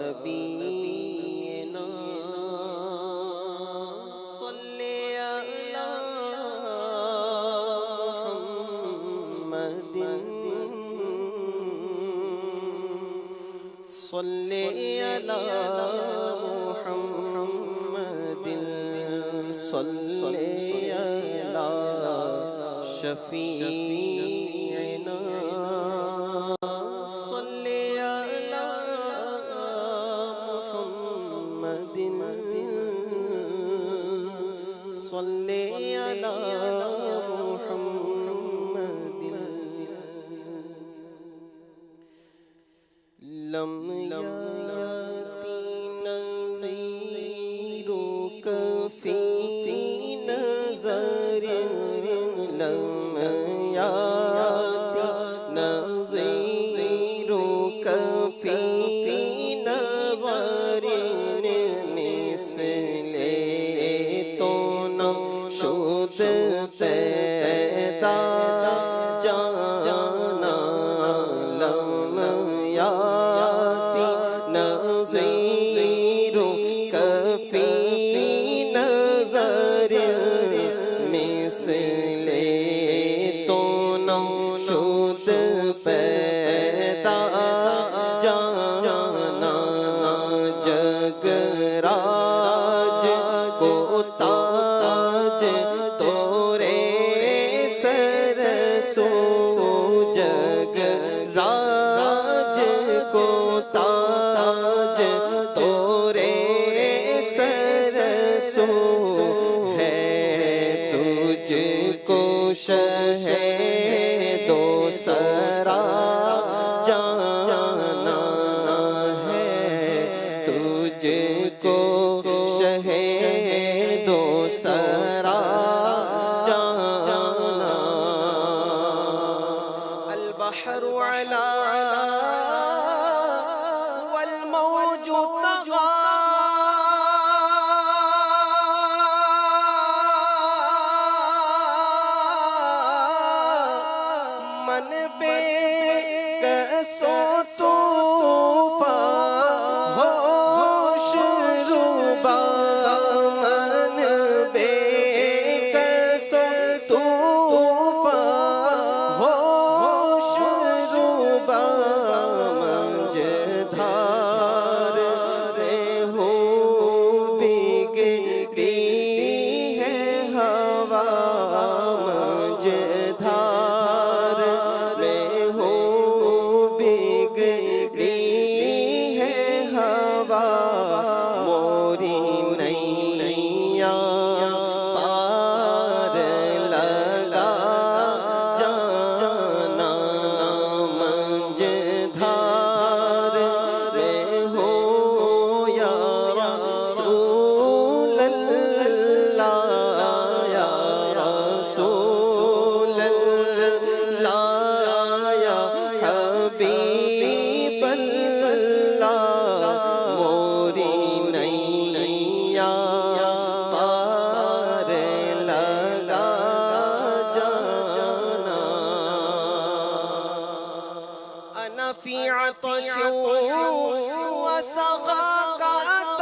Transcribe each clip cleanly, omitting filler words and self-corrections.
نبینا صلی علی محمد صلی علی محمد صلی علی شفیعنا صلی علی محمد صلی علی محمد لم یاتی نظیرک فی نظر لم یاتی نظیرک فی نظر مثل تو نہ شد پیدا جانا لم یاتی نظیرک فی نظر مثل تو نہ شد پیدا جانا جگ راج کو تاج تورے سر سو جگ راج کو تاج تورے سر سو ہے تجھ کو شہد و سرا جانا ہے تجھ کو شہد و سرا جانا البحر علا والموج طغى من بے کس و طوفان ہوش ربا من بے کس و طوفان ہوش ربا منجدھار رہو بگڑی ہے ہوا منجدھار رہو بگڑی ہے ہوا موری نیا پار لگا جانا منجدھار رہو یا رسول اللہ یا رسول اللہ یا حبیب اللہ موری نیا پار لگا جانا انا فی عطش وسخاکۃ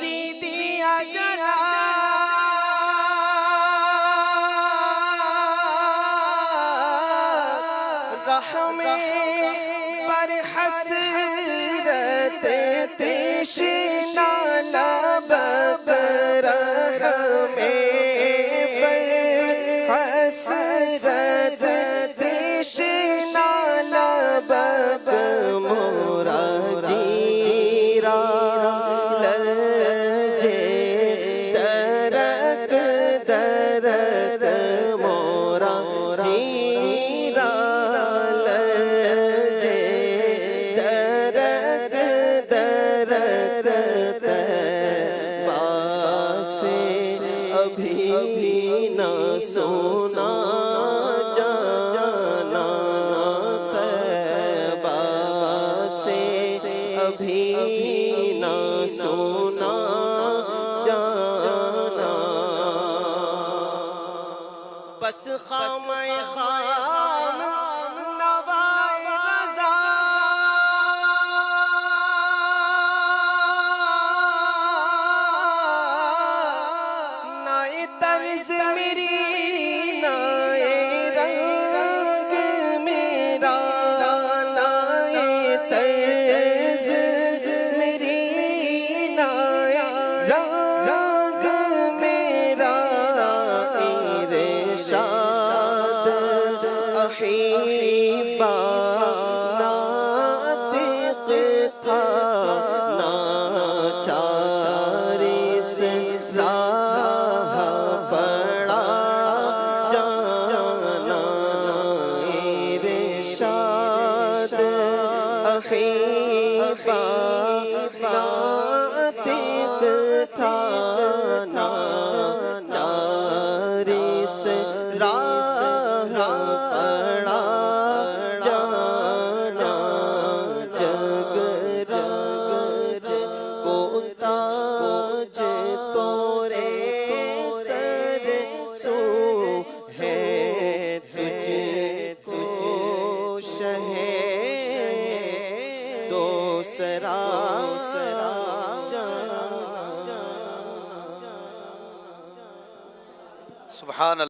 زیدی اجلا رحم پر حسرت تشنا لب پر رحم پر حسرت تشنا لب مورا جیرا لرجے درک درک مورا جیرا لرجے درک درک باسے ابھی نہ سونا جانا طیبہ سے ابھی نہ سونا جانا بس خام خام نوائے رضا نائے طرز میری نائے رنگ میرا نائے طرز میری نائے رنگ میرا ارشاد احیبا ناطق تھا ناچار سے راہ بڑا جانا ارشاد احیبا ناطق تھا ناچار سے راہ بڑا جانا جگ راج کو تاج تورے سر سو ہے تجھ کو شہ دوسرا جانا سبحان اللہ.